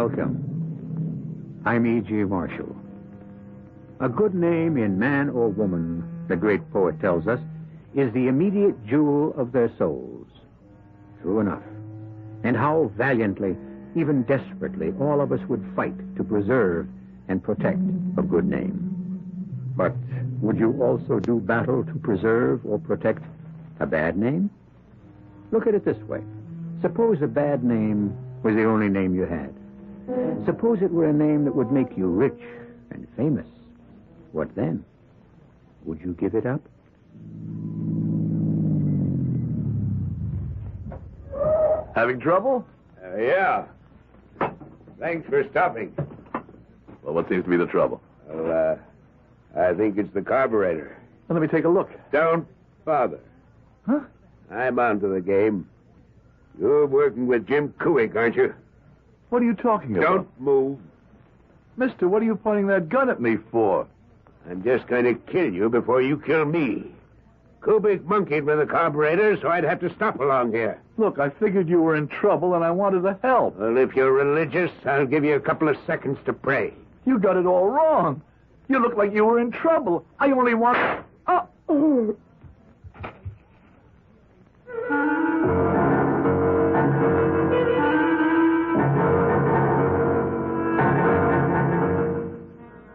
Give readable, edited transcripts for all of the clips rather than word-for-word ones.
Welcome. I'm E.G. Marshall. A good name in man or woman, the great poet tells us, is the immediate jewel of their souls. True enough. And how valiantly, even desperately, all of us would fight to preserve and protect a good name. But would you also do battle to preserve or protect a bad name? Look at it this way. Suppose a bad name was the only name you had. Suppose it were a name that would make you rich and famous. What then? Would you give it up? Having trouble? Yeah. Thanks for stopping. Well, what seems to be the trouble? Well, I think it's the carburetor. Well, let me take a look. Don't bother. Huh? I'm onto the game. You're working with Jim Kuick, aren't you? What are you talking about? Don't move. Mister, what are you pointing that gun at me for? I'm just going to kill you before you kill me. Kubick monkeyed with the carburetor, so I'd have to stop along here. Look, I figured you were in trouble, and I wanted to help. Well, if you're religious, I'll give you a couple of seconds to pray. You got it all wrong. You look like you were in trouble. I only want... Oh.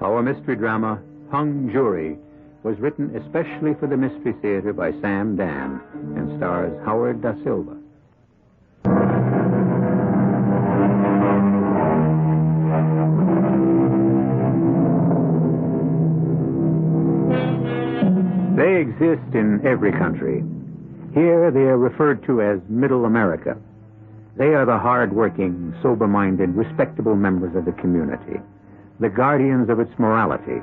Our mystery drama, Hung Jury, was written especially for the Mystery Theater by Sam Dan and stars Howard Da Silva. They exist in every country. Here they are referred to as Middle America. They are the hard-working, sober-minded, respectable members of the community, the guardians of its morality.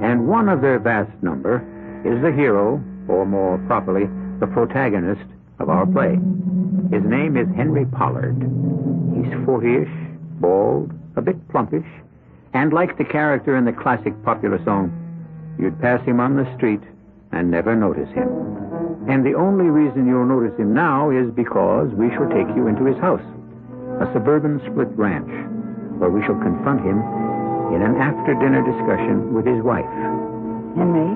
And one of their vast number is the hero, or more properly, the protagonist of our play. His name is Henry Pollard. He's 40-ish, bald, a bit plumpish, and like the character in the classic popular song, you'd pass him on the street and never notice him. And the only reason you'll notice him now is because we shall take you into his house, a suburban split ranch, where we shall confront him in an after-dinner discussion with his wife. Henry?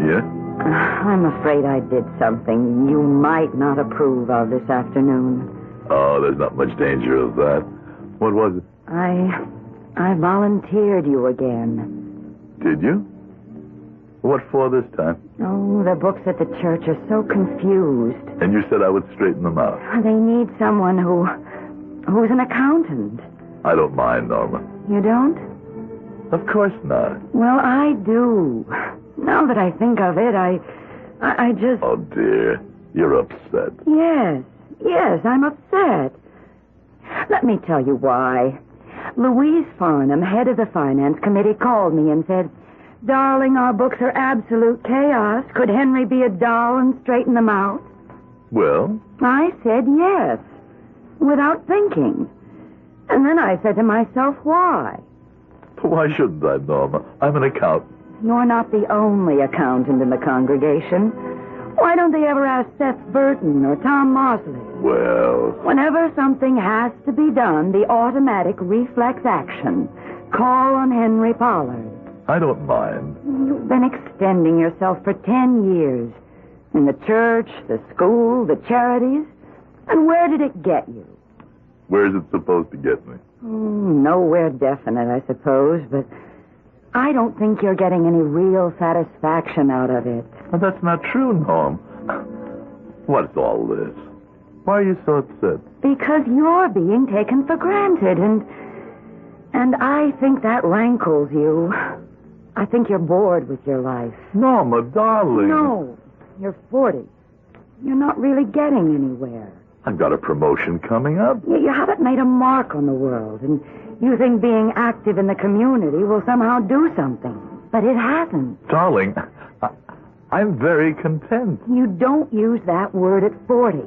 Yeah? I'm afraid I did something you might not approve of this afternoon. Oh, there's not much danger of that. What was it? I volunteered you again. Did you? What for this time? Oh, the books at the church are so confused. And you said I would straighten them out. They need someone who's an accountant. I don't mind, Norma. You don't? Of course not. Well, I do. Now that I think of it, I just... Oh, dear. You're upset. Yes, I'm upset. Let me tell you why. Louise Farnham, head of the finance committee, called me and said, "Darling, our books are absolute chaos. Could Henry be a doll and straighten them out?" Well? I said yes, without thinking. And then I said to myself, why? Why shouldn't I, Norma? I'm an accountant. You're not the only accountant in the congregation. Why don't they ever ask Seth Burton or Tom Mosley? Well... Whenever something has to be done, the automatic reflex action. Call on Henry Pollard. I don't mind. You've been extending yourself for 10 years. In the church, the school, the charities. And where did it get you? Where's it supposed to get me? Nowhere definite, I suppose, but I don't think you're getting any real satisfaction out of it. Well, that's not true, Norm. What's all this? Why are you so upset? Because you're being taken for granted, and I think that rankles you. I think you're bored with your life. Norma, darling. No, you're 40. You're not really getting anywhere. I've got a promotion coming up. You haven't made a mark on the world, and you think being active in the community will somehow do something. But it hasn't. Darling, I'm very content. You don't use that word at 40.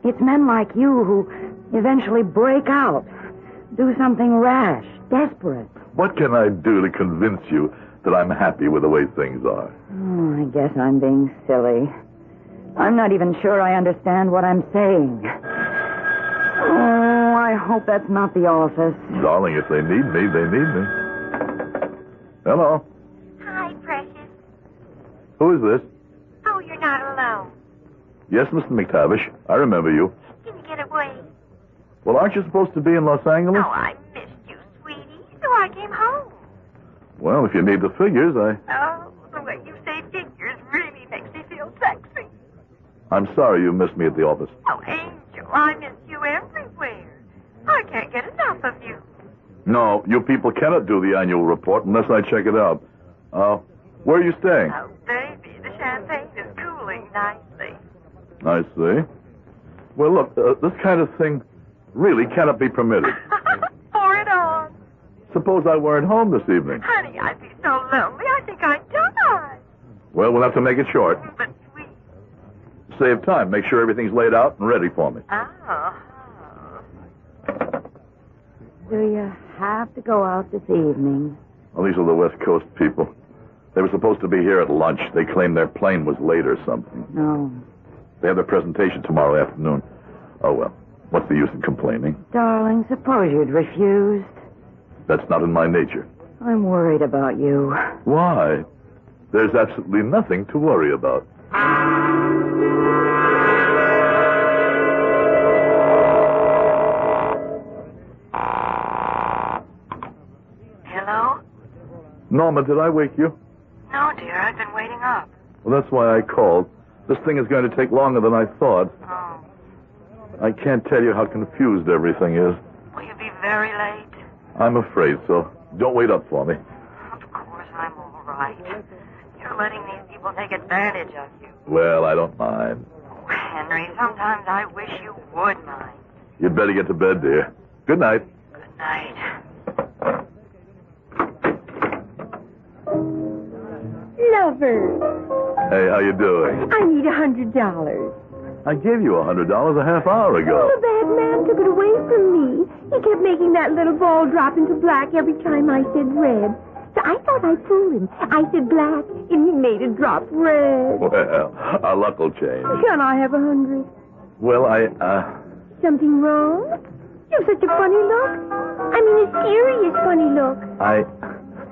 It's men like you who eventually break out, do something rash, desperate. What can I do to convince you that I'm happy with the way things are? Oh, I guess I'm being silly. I'm not even sure I understand what I'm saying. Oh, I I hope that's not the office. Darling, if they need me, they need me. Hello. Hi, Precious. Who is this? Oh, you're not alone. Yes, Mr. McTavish. I remember you. Did you get away? Well, aren't you supposed to be in Los Angeles? Oh, I missed you, sweetie. So I came home. Well, if you need the figures, Oh, the way you say figures really makes me feel sexy. I'm sorry you missed me at the office. Oh, Angel, I miss you everywhere. I can't get enough of you. No, you people cannot do the annual report unless I check it out. Where are you staying? Oh, baby, the champagne is cooling nicely. I see. Well, look, this kind of thing really cannot be permitted. Pour it on. Suppose I weren't home this evening. Honey, I'd be so lonely, I think I'd die. Well, we'll have to make it short. But sweet. Save time. Make sure everything's laid out and ready for me. Oh. Do you have to go out this evening? Well, these are the West Coast people. They were supposed to be here at lunch. They claimed their plane was late or something. No. They have their presentation tomorrow afternoon. Oh, well. What's the use in complaining? Darling, suppose you'd refused. That's not in my nature. I'm worried about you. Why? There's absolutely nothing to worry about. Hello? Norma, did I wake you? No, dear, I've been waiting up. Well, that's why I called. This thing is going to take longer than I thought. Oh. I can't tell you how confused everything is. Will you be very late? I'm afraid so. Don't wait up for me. Of course, I'm all right. You're letting these people take advantage of you. Well, I don't mind. Oh, Henry, sometimes I wish you would mind. You'd better get to bed, dear. Good night. Good night. Lover, Hey, how you doing? I need $100. I gave you $100 a half hour ago. The bad man took it away from me. He kept making that little ball drop into black every time I said red. So I thought I'd fool him. I said black, and he made it drop red. Well, our luck will change. Can I have 100? Well, Something wrong? You've such a funny look. I mean, a serious funny look.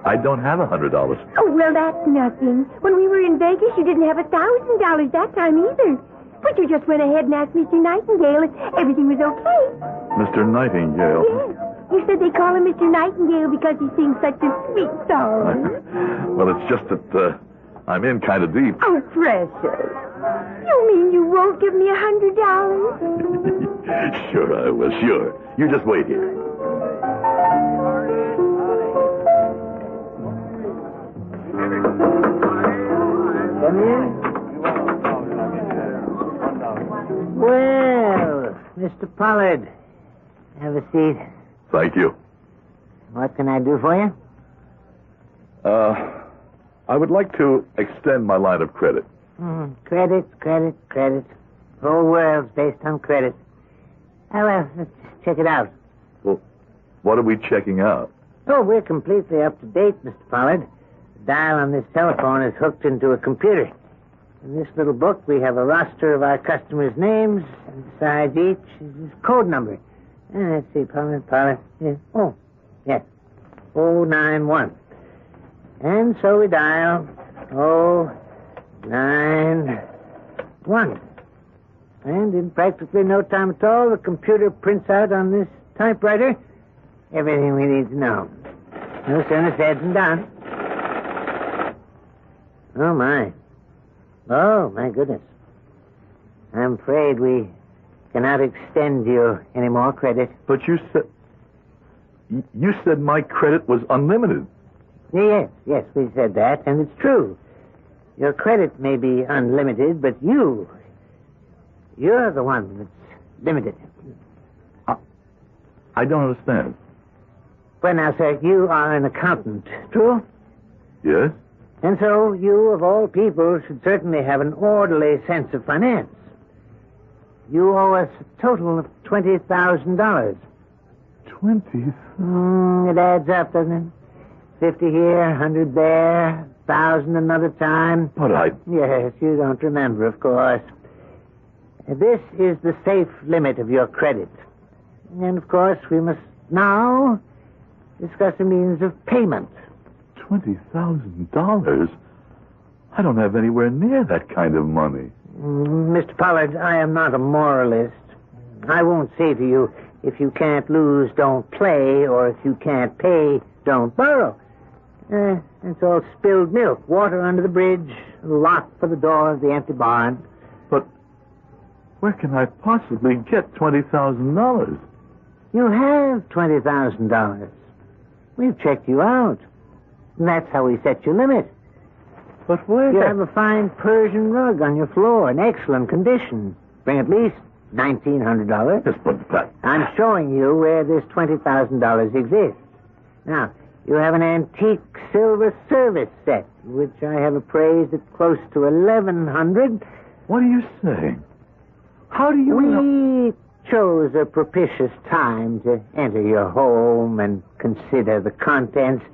I don't have $100. Oh, well, that's nothing. When we were in Vegas, you didn't have $1,000 that time either. But you just went ahead and asked Mr. Nightingale if everything was okay. Mr. Nightingale? Yes. You said they call him Mr. Nightingale because he sings such a sweet song. Well, it's just that I'm in kind of deep. Oh, precious. You mean you won't give me $100? Sure I will, sure. You just wait here. Come in. Well, Mr. Pollard, have a seat. Thank you. What can I do for you? I would like to extend my line of credit. Credit. The whole world's based on credit. Oh, well, let's check it out. Well, what are we checking out? Oh, we're completely up to date, Mr. Pollard. The dial on this telephone is hooked into a computer. In this little book, we have a roster of our customers' names, and beside each is his code number. Let's see, Pollard. Yeah. Oh, yes. 091. And so we dial 091. And in practically no time at all, the computer prints out on this typewriter everything we need to know. No sooner said than done. Oh, my. Oh, my goodness. I'm afraid we cannot extend you any more credit. But you said my credit was unlimited. Yes, we said that, and it's true. Your credit may be unlimited, but you're the one that's limited. I don't understand. Well, now, sir, you are an accountant, true? Yes? And so you, of all people, should certainly have an orderly sense of finance. You owe us a total of $20,000. 20? It adds up, doesn't it? 50 here, 100 there, 1,000 another time. But Yes, you don't remember, of course. This is the safe limit of your credit. And, of course, we must now discuss a means of payment. $20,000? I don't have anywhere near that kind of money. Mr. Pollard, I am not a moralist. I won't say to you, if you can't lose, don't play, or if you can't pay, don't borrow. It's all spilled milk, water under the bridge, a lock for the door of the empty barn. But where can I possibly get $20,000? You have $20,000. We've checked you out. And that's how we set your limit. But where? You have a fine Persian rug on your floor in excellent condition. Bring at least $1,900. Yes, but that... I'm showing you where this $20,000 exists. Now, you have an antique silver service set, which I have appraised at close to $1,100. What are you saying? How do you know? We chose a propitious time to enter your home and consider the contents.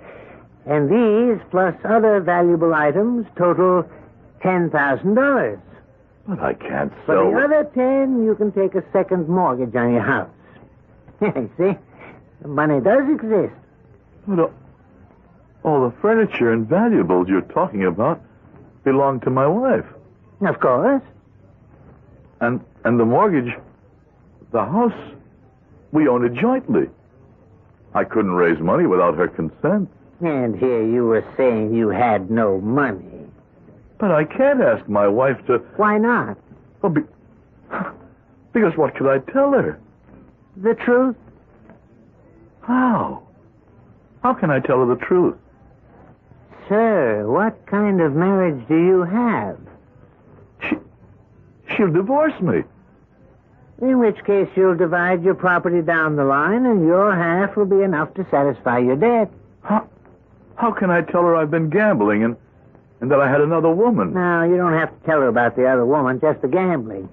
And these, plus other valuable items, total $10,000. But I can't For sell... the other 10, you can take a second mortgage on your house. See? The money does exist. But all the furniture and valuables you're talking about belong to my wife. Of course. And the mortgage, the house, we own it jointly. I couldn't raise money without her consent. And here you were saying you had no money. But I can't ask my wife to... Why not? Well, because what could I tell her? The truth? How? How can I tell her the truth? Sir, what kind of marriage do you have? She'll divorce me. In which case you'll divide your property down the line and your half will be enough to satisfy your debt. How can I tell her I've been gambling and that I had another woman? No, you don't have to tell her about the other woman, just the gambling.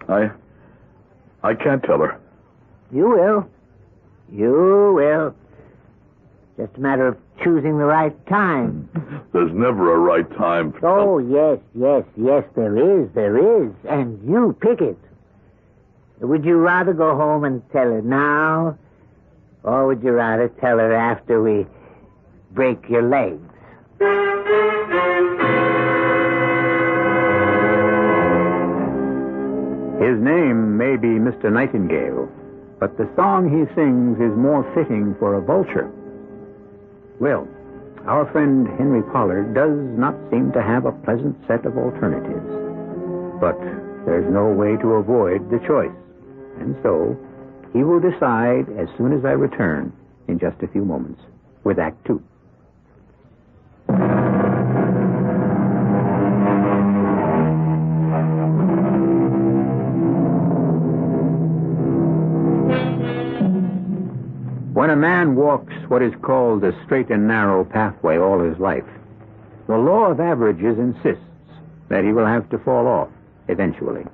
I can't tell her. You will. You will. Just a matter of choosing the right time. There's never a right time. Oh, yes, there is. And you pick it. Would you rather go home and tell her now? Or would you rather tell her after we break your legs? His name may be Mr. Nightingale, but the song he sings is more fitting for a vulture. Well, our friend Henry Pollard does not seem to have a pleasant set of alternatives. But there's no way to avoid the choice. And so, he will decide as soon as I return in just a few moments with Act 2. When a man walks what is called a straight and narrow pathway all his life, the law of averages insists that he will have to fall off eventually.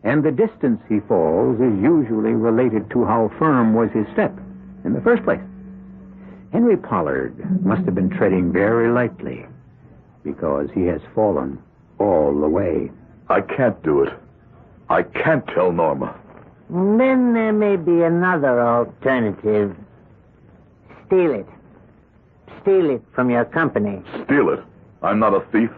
And the distance he falls is usually related to how firm was his step in the first place. Henry Pollard must have been treading very lightly because he has fallen all the way. I can't do it. I can't tell Norma. Then there may be another alternative. Steal it. Steal it from your company. Steal it? I'm not a thief.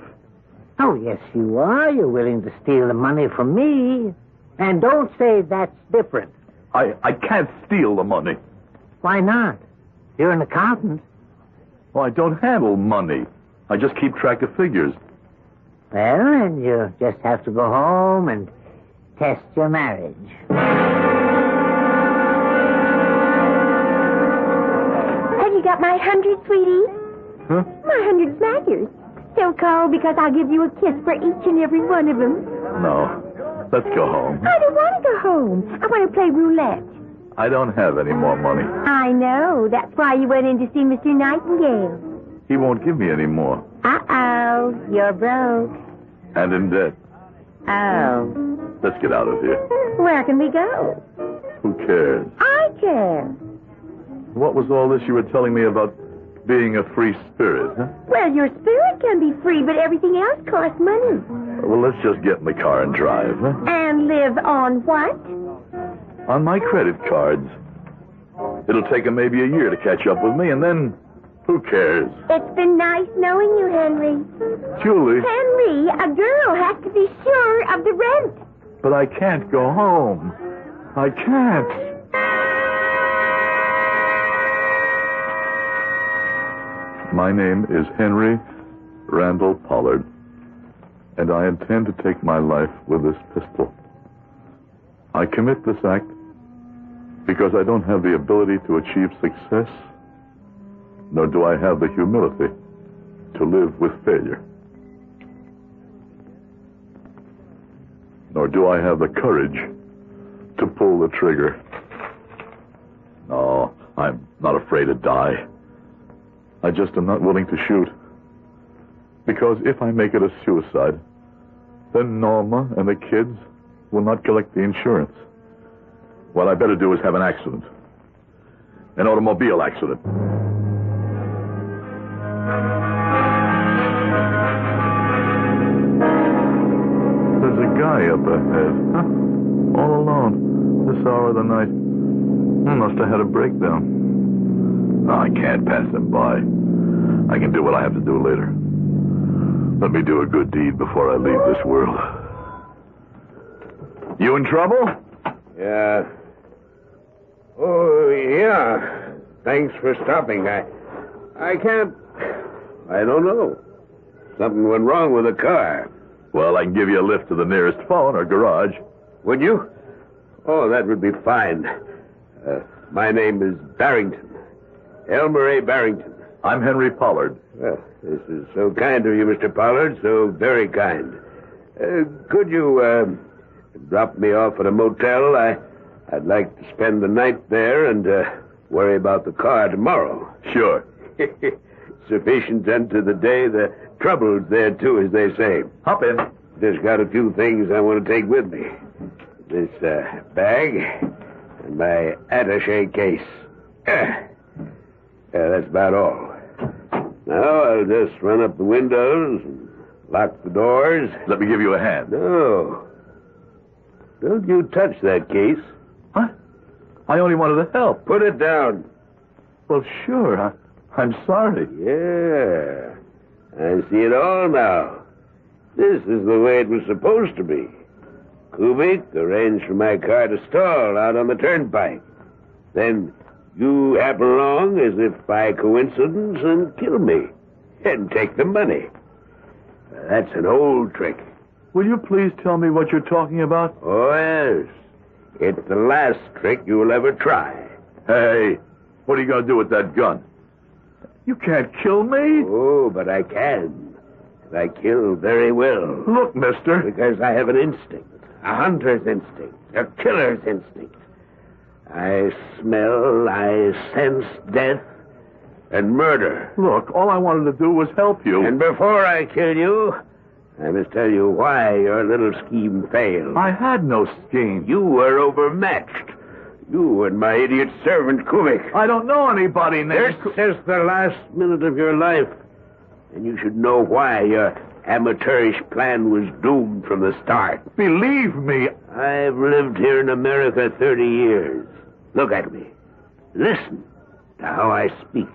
Oh, yes, you are. You're willing to steal the money from me. And don't say that's different. I can't steal the money. Why not? You're an accountant. Well, I don't handle money. I just keep track of figures. Well, then you just have to go home and test your marriage. Have you got my 100, sweetie? Huh? My 100's yours. Don't call because I'll give you a kiss for each and every one of them. No. Let's go home. I don't want to go home. I want to play roulette. I don't have any more money. I know. That's why you went in to see Mr. Nightingale. He won't give me any more. Uh-oh. You're broke. And in debt. Oh. Let's get out of here. Where can we go? Who cares? I care. What was all this you were telling me about being a free spirit, huh? Well, your spirit can be free, but everything else costs money. Well, let's just get in the car and drive, huh? And live on what? on my credit cards. It'll take him maybe a year to catch up with me, and then who cares? It's been nice knowing you, Henry. Julie. Henry, a girl has to be sure of the rent. But I can't go home. I can't. My name is Henry Randall Pollard, and I intend to take my life with this pistol. I commit this act because I don't have the ability to achieve success, nor do I have the humility to live with failure. Nor do I have the courage to pull the trigger. No, I'm not afraid to die. I just am not willing to shoot. Because if I make it a suicide, then Norma and the kids will not collect the insurance. What I better do is have an accident. An automobile accident. There's a guy up ahead. Huh? All alone. This hour of the night. He must have had a breakdown. No, I can't pass him by. I can do what I have to do later. Let me do a good deed before I leave this world. You in trouble? Yeah. Oh, yeah. Thanks for stopping. I can't... I don't know. Something went wrong with the car. Well, I can give you a lift to the nearest phone or garage. Would you? Oh, that would be fine. My name is Barrington. Elmer A. Barrington. I'm Henry Pollard. Well, this is so kind of you, Mr. Pollard. So very kind. Could you drop me off at a motel? I'd like to spend the night there and worry about the car tomorrow. Sure. Sufficient unto the day, the trouble's there, too, as they say. Hop in. Just got a few things I want to take with me. This bag and my attaché case. That's about all. Now I'll just run up the windows and lock the doors. Let me give you a hand. No. Don't you touch that case. What? I only wanted to help. Put it down. Well, sure. I'm sorry. Yeah. I see it all now. This is the way it was supposed to be. Kubik arranged for my car to stall out on the turnpike. Then you happen along as if by coincidence and kill me and take the money. That's an old trick. Will you please tell me what you're talking about? Oh, yes. It's the last trick you'll ever try. Hey, what are you going to do with that gun? You can't kill me. Oh, but I can. And I kill very well. Look, mister. Because I have an instinct. A hunter's instinct. A killer's instinct. I smell, I sense death and murder. Look, all I wanted to do was help you. And before I kill you, I must tell you why your little scheme failed. I had no scheme. You were overmatched. You and my idiot servant, Kubik. I don't know anybody named... This is the last minute of your life. And you should know why your amateurish plan was doomed from the start. Believe me. I've lived here in America 30 years. Look at me. Listen to how I speak.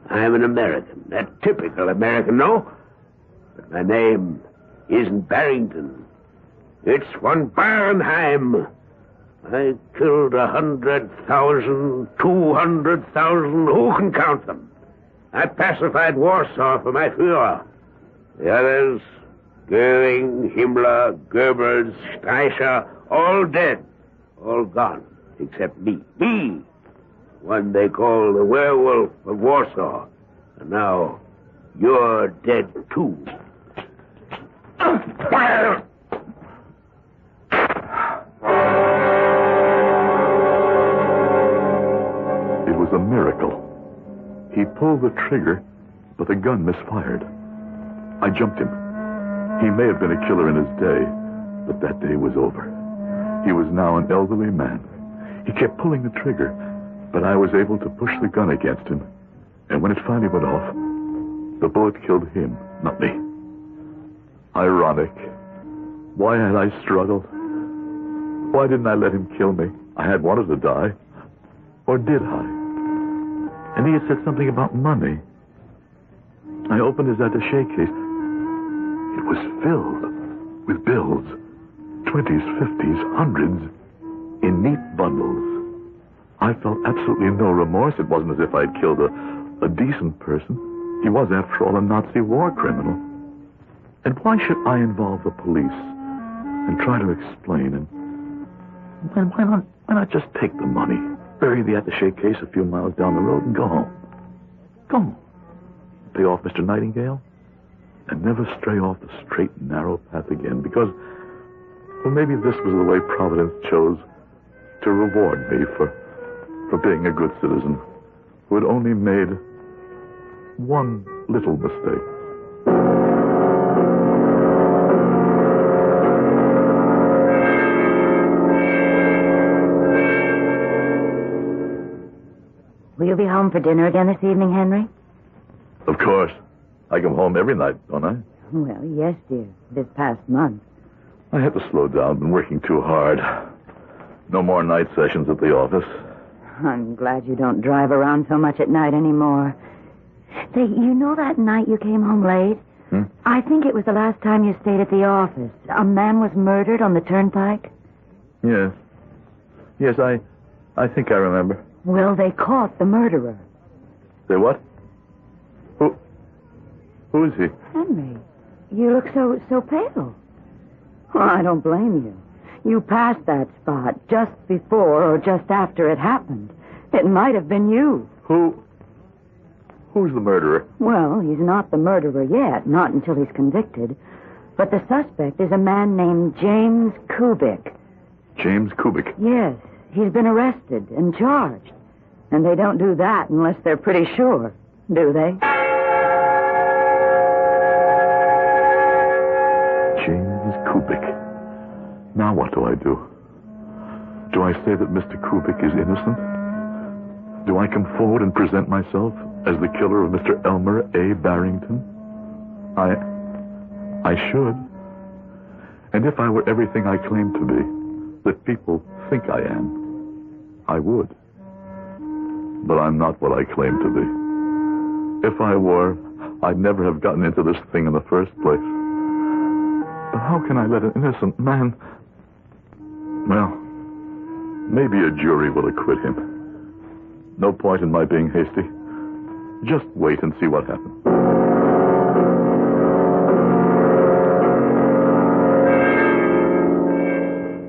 I'm an American. A typical American, no? But my name isn't Barrington. It's von Barnheim. I killed 100,000, 200,000. Who can count them? I pacified Warsaw for my Führer. The others, Goering, Himmler, Goebbels, Streicher, all dead. All gone, except me. Me! One they call the werewolf of Warsaw. And now, you're dead, too. It was a miracle. He pulled the trigger, but the gun misfired. I jumped him. He may have been a killer in his day, but that day was over. He was now an elderly man. He kept pulling the trigger, but I was able to push the gun against him. And when it finally went off, the bullet killed him, not me. Ironic. Why had I struggled? Why didn't I let him kill me? I had wanted to die. Or did I? And he had said something about money. I opened his attaché case. It was filled with bills. 20s, 50s, hundreds, in neat bundles. I felt absolutely no remorse. It wasn't as if I'd killed a decent person. He was, after all, a Nazi war criminal. And why should I involve the police and try to explain? And why not just take the money, bury the attaché case a few miles down the road, and go home? Go home. Pay off Mr. Nightingale, and never stray off the straight and narrow path again, because, well, maybe this was the way Providence chose to reward me for being a good citizen who had only made one little mistake. Will you be home for dinner again this evening, Henry? Of course. I come home every night, don't I? Well, yes, dear. This past month. I had to slow down. Been working too hard. No more night sessions at the office. I'm glad you don't drive around so much at night anymore. Say, you know that night you came home late? I think it was the last time you stayed at the office. A man was murdered on the turnpike. Yes. Yes, I think I remember. Well, they caught the murderer. They what? Who is he? Henry, you look so pale. Well, I don't blame you. You passed that spot just before or just after it happened. It might have been you. Who's the murderer? Well, he's not the murderer yet, not until he's convicted. But the suspect is a man named James Kubik. James Kubik? Yes, he's been arrested and charged. And they don't do that unless they're pretty sure, do they? James Kubik. Now what do I do? Do I say that Mr. Kubik is innocent? Do I come forward and present myself as the killer of Mr. Elmer A. Barrington? I should. And if I were everything I claim to be, that people think I am, I would. But I'm not what I claim to be. If I were, I'd never have gotten into this thing in the first place. But how can I let an innocent man... Well, maybe a jury will acquit him. No point in my being hasty. Just wait and see what happens.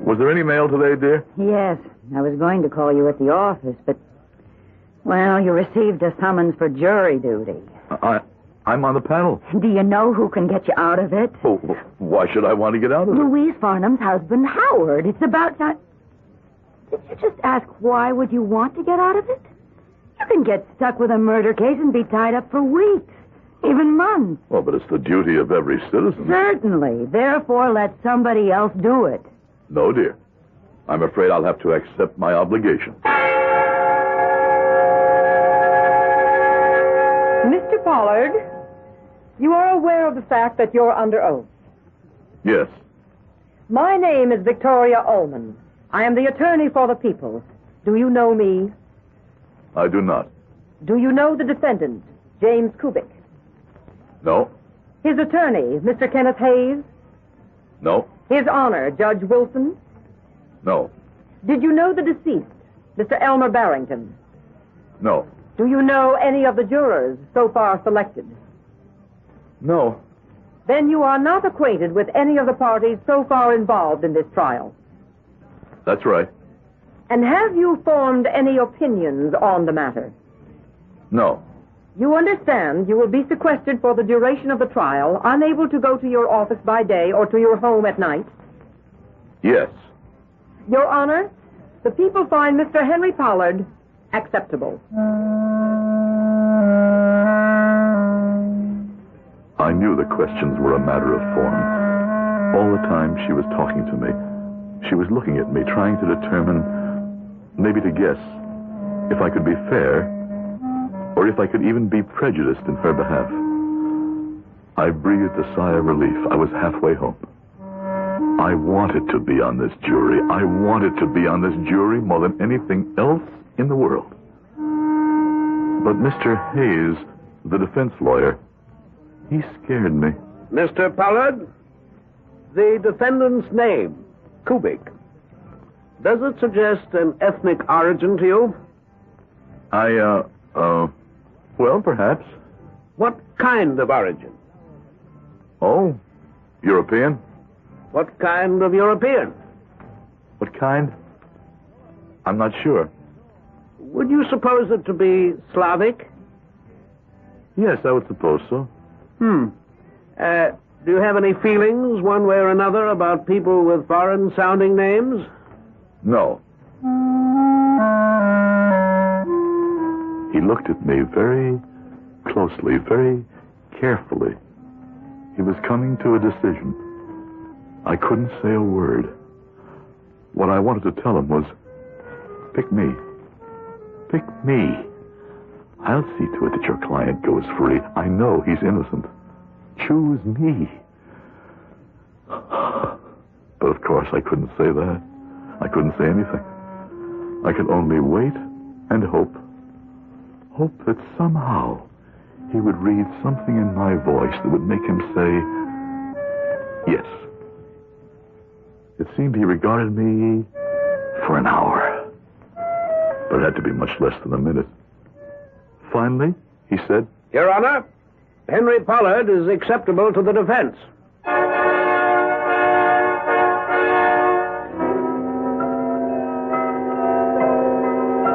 Was there any mail today, dear? Yes, I was going to call you at the office, but... Well, you received a summons for jury duty. I'm on the panel. Do you know who can get you out of it? Oh, why should I want to get out of it? Louise Farnham's husband, Howard. It's about time... Did you just ask why would you want to get out of it? You can get stuck with a murder case and be tied up for weeks, even months. Well, but it's the duty of every citizen. Certainly. Therefore, let somebody else do it. No, dear. I'm afraid I'll have to accept my obligation. Mr. Pollard, you are aware of the fact that you're under oath. Yes. My name is Victoria Ullman. I am the attorney for the people. Do you know me? I do not. Do you know the defendant, James Kubik? No. His attorney, Mr. Kenneth Hayes? No. His Honor, Judge Wilson? No. Did you know the deceased, Mr. Elmer Barrington? No. Do you know any of the jurors so far selected? No. Then you are not acquainted with any of the parties so far involved in this trial. That's right. And have you formed any opinions on the matter? No. You understand you will be sequestered for the duration of the trial, unable to go to your office by day or to your home at night? Yes. Your Honor, the people find Mr. Henry Pollard acceptable. I knew the questions were a matter of form. All the time she was talking to me, she was looking at me, trying to determine, maybe to guess, if I could be fair, or if I could even be prejudiced in her behalf. I breathed a sigh of relief. I was halfway home. I wanted to be on this jury. I wanted to be on this jury more than anything else in the world. But Mr. Hayes, the defense lawyer, he scared me. Mr. Pollard, the defendant's name, Kubik, does it suggest an ethnic origin to you? Well, perhaps. What kind of origin? Oh, European. What kind of European? What kind? I'm not sure. Would you suppose it to be Slavic? Yes, I would suppose so. Do you have any feelings, one way or another, about people with foreign-sounding names? No. He looked at me very closely, very carefully. He was coming to a decision. I couldn't say a word. What I wanted to tell him was, pick me. Pick me. I'll see to it that your client goes free. I know he's innocent. Choose me. But of course I couldn't say that. I couldn't say anything. I could only wait and hope. Hope that somehow he would read something in my voice that would make him say, yes. It seemed he regarded me for an hour. But it had to be much less than a minute. Finally, he said, Your Honor, Henry Pollard is acceptable to the defense.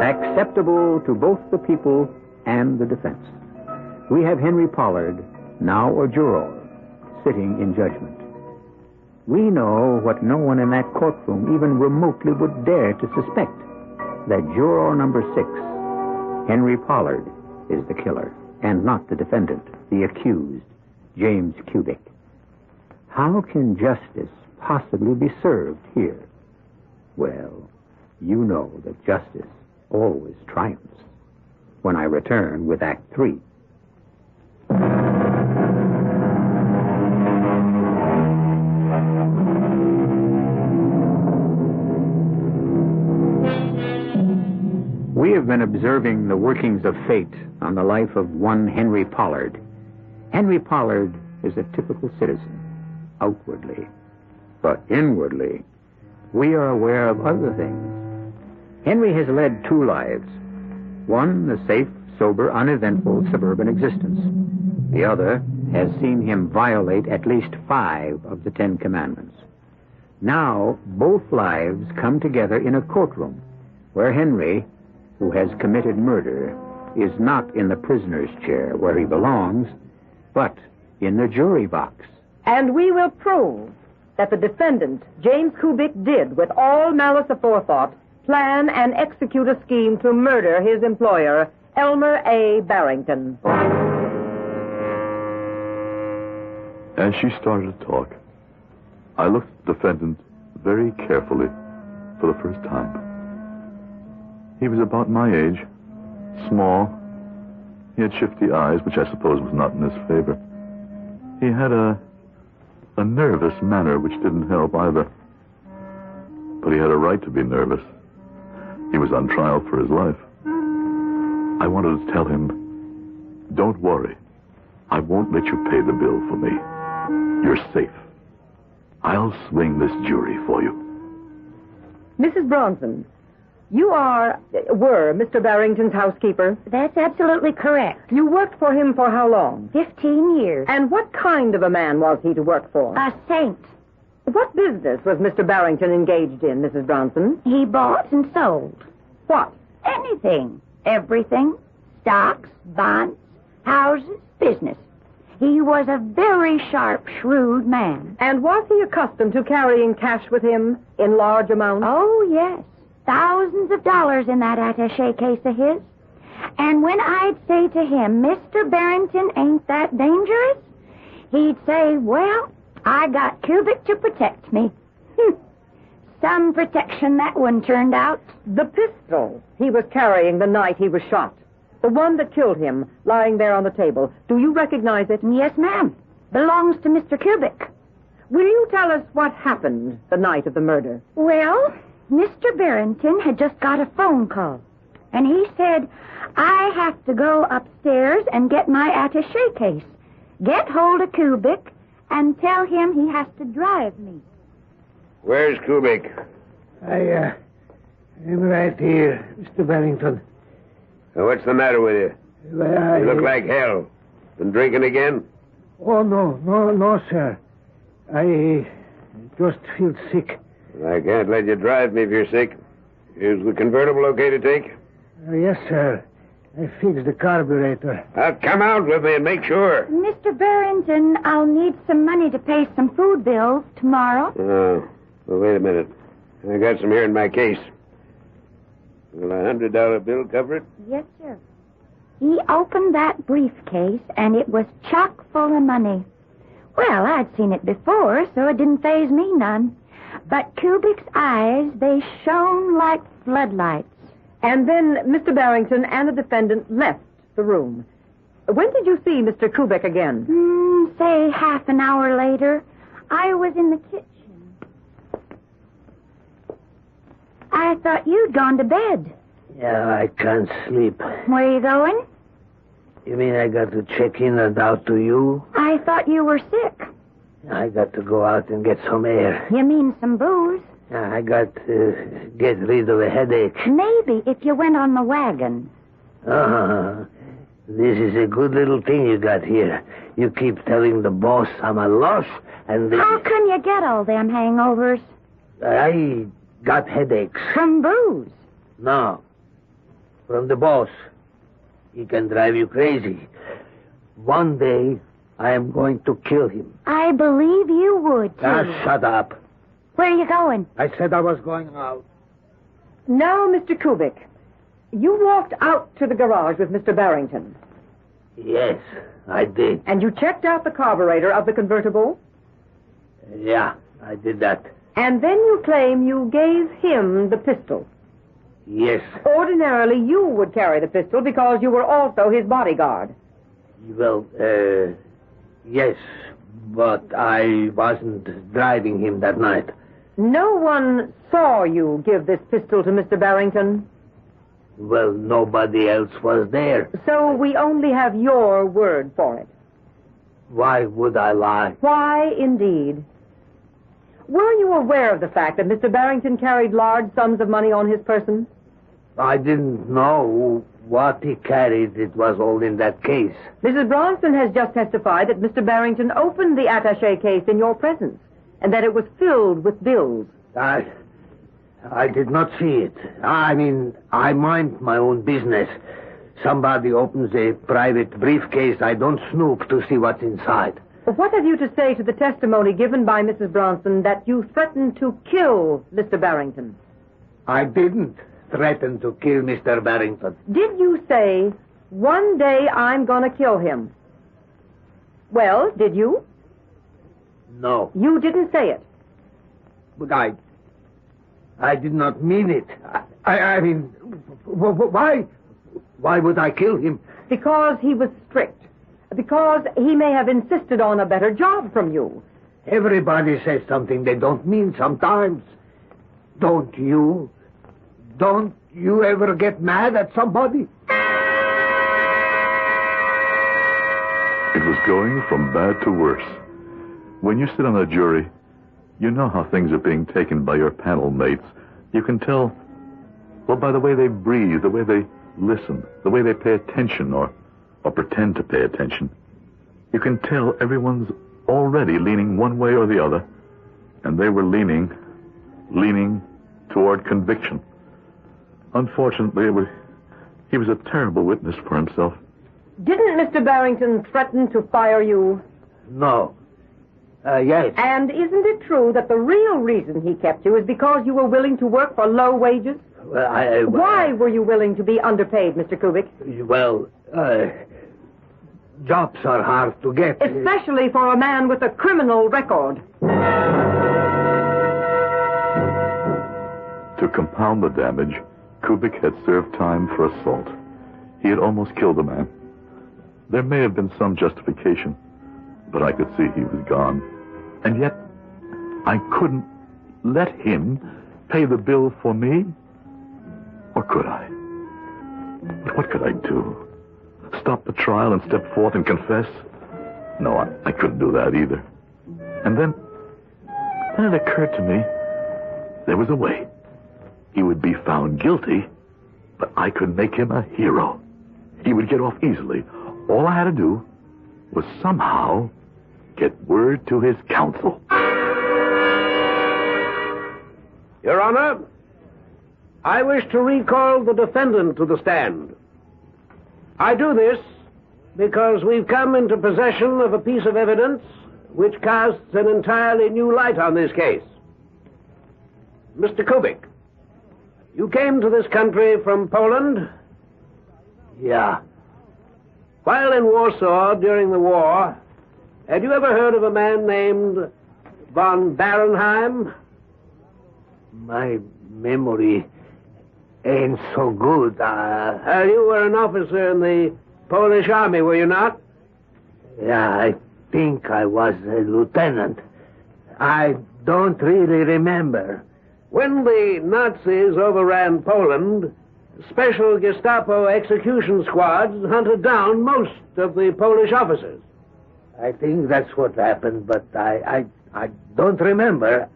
Acceptable to both the people and the defense. We have Henry Pollard, now a juror, sitting in judgment. We know what no one in that courtroom even remotely would dare to suspect, that juror number 6, Henry Pollard, is the killer, and not the defendant, the accused, James Kubik. How can justice possibly be served here? Well, you know that justice always triumphs. When I return with Act 3. We have been observing the workings of fate on the life of one Henry Pollard. Henry Pollard is a typical citizen, outwardly. But inwardly, we are aware of other things. Henry has led 2 lives. One, the safe, sober, uneventful suburban existence. The other has seen him violate at least 5 of the 10 commandments. Now, both lives come together in a courtroom where Henry, who has committed murder, is not in the prisoner's chair where he belongs, but in the jury box. And we will prove that the defendant, James Kubik, did, with all malice aforethought, plan and execute a scheme to murder his employer, Elmer A. Barrington. As she started to talk, I looked at the defendant very carefully for the first time. He was about my age, small. He had shifty eyes, which I suppose was not in his favor. He had a nervous manner, which didn't help either. But he had a right to be nervous. He was on trial for his life. I wanted to tell him, don't worry. I won't let you pay the bill for me. You're safe. I'll swing this jury for you. Mrs. Bronson, you were Mr. Barrington's housekeeper? That's absolutely correct. You worked for him for how long? 15 years. And what kind of a man was he to work for? A saint. What business was Mr. Barrington engaged in, Mrs. Bronson? He bought and sold. What? Anything. Everything. Stocks, bonds, houses, business. He was a very sharp, shrewd man. And was he accustomed to carrying cash with him in large amounts? Oh, yes. Thousands of dollars in that attaché case of his. And when I'd say to him, Mr. Barrington ain't that dangerous, he'd say, well, I got Kubik to protect me. Some protection that one turned out. The pistol he was carrying the night he was shot, the one that killed him, lying there on the table, do you recognize it? Yes, ma'am. Belongs to Mr. Kubik. Will you tell us what happened the night of the murder? Well, Mr. Barrington had just got a phone call, and he said, I have to go upstairs and get my attaché case, get hold of Kubik, and tell him he has to drive me. Where's Kubik? I'm right here, Mr. Barrington. What's the matter with you? Well, You look like hell. Been drinking again? Oh, no, sir. I just feel sick. I can't let you drive me if you're sick. Is the convertible okay to take? Yes, sir. I fixed the carburetor. Come out with me and make sure. Mr. Barrington, I'll need some money to pay some food bills tomorrow. Oh, well, wait a minute. I got some here in my case. Will a $100 bill cover it? Yes, sir. He opened that briefcase, and it was chock full of money. Well, I'd seen it before, so it didn't faze me none. But Kubik's eyes, they shone like floodlights. And then Mr. Barrington and the defendant left the room. When did you see Mr. Kubik again? Say half an hour later. I was in the kitchen. I thought you'd gone to bed. Yeah, I can't sleep. Where you going? You mean I got to check in and out to you? I thought you were sick. I got to go out and get some air. You mean some booze? I got to get rid of a headache. Maybe if you went on the wagon. This is a good little thing you got here. You keep telling the boss I'm a loss, and... How can you get all them hangovers? I got headaches. From booze? No. From the boss. He can drive you crazy. One day, I am going to kill him. I believe you would, too. Shut up. Where are you going? I said I was going out. Now, Mr. Kubik, you walked out to the garage with Mr. Barrington. Yes, I did. And you checked out the carburetor of the convertible? Yeah, I did that. And then you claim you gave him the pistol. Yes. Ordinarily, you would carry the pistol because you were also his bodyguard. Well, yes, but I wasn't driving him that night. No one saw you give this pistol to Mr. Barrington? Well, nobody else was there. So we only have your word for it. Why would I lie? Why, indeed? Were you aware of the fact that Mr. Barrington carried large sums of money on his person? I didn't know what he carried. It was all in that case. Mrs. Bronson has just testified that Mr. Barrington opened the attaché case in your presence and that it was filled with bills. I did not see it. I mean, I mind my own business. Somebody opens a private briefcase, I don't snoop to see what's inside. What have you to say to the testimony given by Mrs. Bronson that you threatened to kill Mr. Barrington? I didn't threaten to kill Mr. Barrington. Did you say, one day I'm going to kill him? Well, did you? No. You didn't say it. But I did not mean it. I mean, why would I kill him? Because he was strict. Because he may have insisted on a better job from you. Everybody says something they don't mean sometimes. Don't you? Don't you ever get mad at somebody? It was going from bad to worse. When you sit on a jury, you know how things are being taken by your panel mates. You can tell, well, by the way they breathe, the way they listen, the way they pay attention or pretend to pay attention. You can tell everyone's already leaning one way or the other, and they were leaning toward conviction. Unfortunately, he was a terrible witness for himself. Didn't Mr. Barrington threaten to fire you? No. Yes. And isn't it true that the real reason he kept you is because you were willing to work for low wages? Well, Why were you willing to be underpaid, Mr. Kubik? Well, jobs are hard to get. Especially for a man with a criminal record. To compound the damage, Kubik had served time for assault. He had almost killed a man. There may have been some justification, but I could see he was gone. And yet, I couldn't let him pay the bill for me? Or could I? But what could I do? Stop the trial and step forth and confess? No, I couldn't do that either. And then it occurred to me there was a way. He would be found guilty, but I could make him a hero. He would get off easily. All I had to do was somehow get word to his counsel. Your Honor, I wish to recall the defendant to the stand. I do this because we've come into possession of a piece of evidence which casts an entirely new light on this case. Mr. Kubik, you came to this country from Poland? Yeah. While in Warsaw during the war, had you ever heard of a man named von Barenheim? My memory ain't so good. You were an officer in the Polish army, were you not? Yeah, I think I was a lieutenant. I don't really remember. When the Nazis overran Poland, special Gestapo execution squads hunted down most of the Polish officers. I think that's what happened, but I don't remember.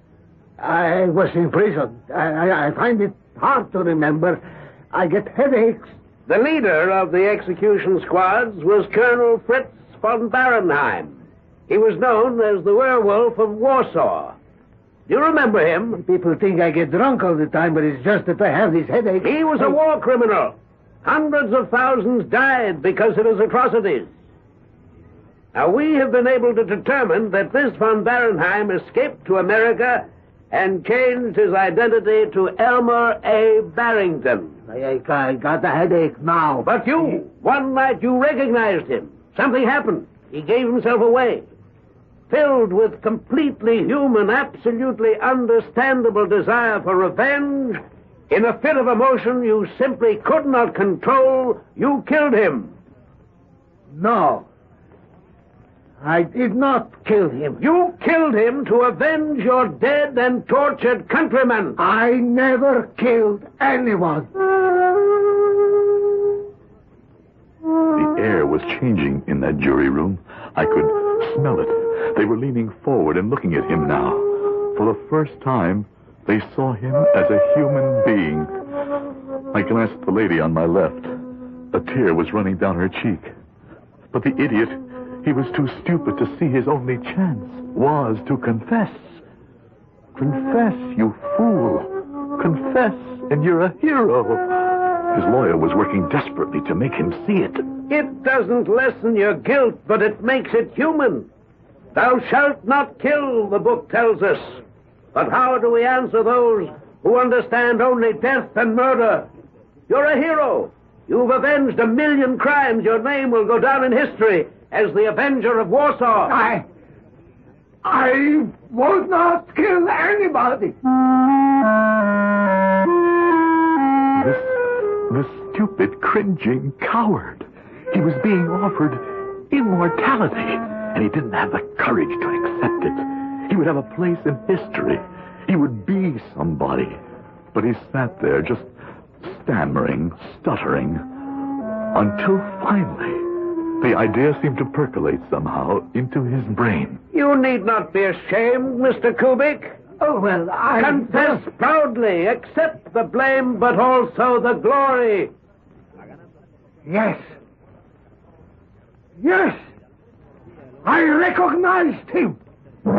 I was in prison. I find it hard to remember. I get headaches. The leader of the execution squads was Colonel Fritz von Barenheim. He was known as the werewolf of Warsaw. Do you remember him? People think I get drunk all the time, but it's just that I have these headaches. He was a war criminal. Hundreds of thousands died because of his atrocities. Now, we have been able to determine that this von Barenheim escaped to America and changed his identity to Elmer A. Barrington. I got a headache now. But you, one night you recognized him. Something happened. He gave himself away. Filled with completely human, absolutely understandable desire for revenge, in a fit of emotion you simply could not control, you killed him. No. I did not kill him. You killed him to avenge your dead and tortured countrymen. I never killed anyone. The air was changing in that jury room. I could smell it. They were leaning forward and looking at him now. For the first time, they saw him as a human being. I glanced at the lady on my left. A tear was running down her cheek. But the idiot, he was too stupid to see his only chance was to confess. Confess, you fool. Confess, and you're a hero. His lawyer was working desperately to make him see it. It doesn't lessen your guilt, but it makes it human. Thou shalt not kill, the book tells us. But how do we answer those who understand only death and murder? You're a hero. You've avenged 1,000,000 crimes. Your name will go down in history as the Avenger of Warsaw. I would not kill anybody. This stupid, cringing coward. He was being offered immortality, and he didn't have the courage to accept it. He would have a place in history. He would be somebody. But he sat there just stammering, stuttering, until finally the idea seemed to percolate somehow into his brain. You need not be ashamed, Mr. Kubik. Oh, well, I... Confess proudly. Accept the blame, but also the glory. Yes. Yes. I recognized him. Confess?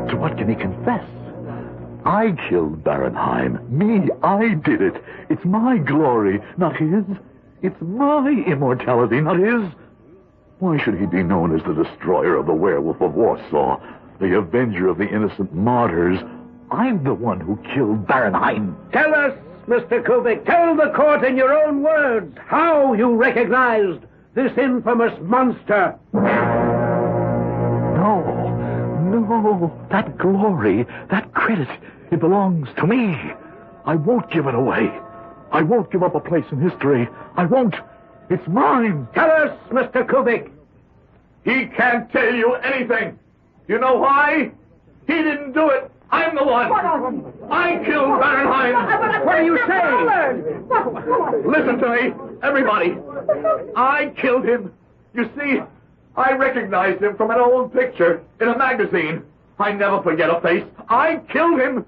To what can he confess? I killed Barenheim. Me, I did it. It's my glory, not his. It's my immortality, not his. Why should he be known as the destroyer of the werewolf of Warsaw, the avenger of the innocent martyrs? I'm the one who killed Barenheim. Tell us, Mr. Kubik, tell the court in your own words how you recognized this infamous monster. No, that glory, that credit, it belongs to me. I won't give it away. I won't give up a place in history. I won't. It's mine. Tell us, Mr. Kubik. He can't tell you anything. You know why? He didn't do it. I'm the one. I killed Bernheim. What are you saying? Listen to me, everybody. I killed him. You see, I recognized him from an old picture in a magazine. I never forget a face. I killed him.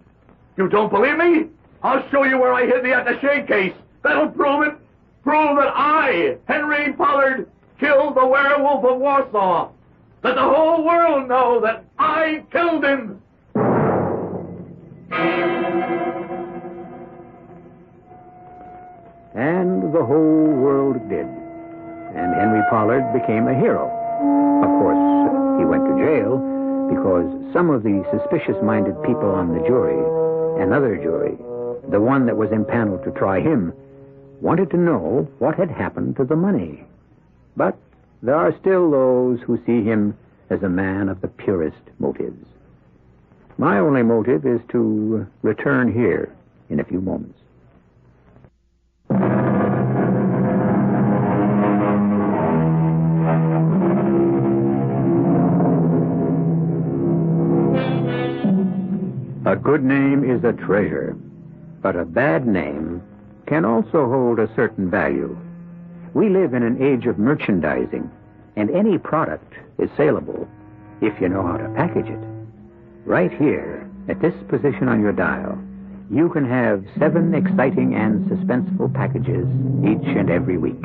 You don't believe me? I'll show you where I hid the attaché case. That'll prove it. Prove that I, Henry Pollard, killed the werewolf of Warsaw. Let the whole world know that I killed him. And the whole world did. And Henry Pollard became a hero. Of course, he went to jail because some of the suspicious-minded people on the jury, another jury, the one that was impaneled to try him, wanted to know what had happened to the money. But there are still those who see him as a man of the purest motives. My only motive is to return here in a few moments. A good name is a treasure, but a bad name can also hold a certain value. We live in an age of merchandising, and any product is saleable if you know how to package it. Right here, at this position on your dial, you can have 7 exciting and suspenseful packages each and every week.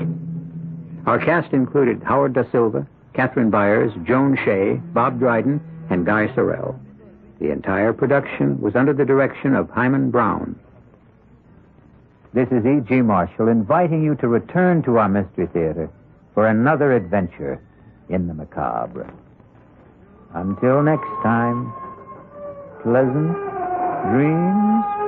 Our cast included Howard Da Silva, Catherine Byers, Joan Shea, Bob Dryden, and Guy Sorrell. The entire production was under the direction of Himan Brown. This is E.G. Marshall inviting you to return to our Mystery Theater for another adventure in the macabre. Until next time, pleasant dreams.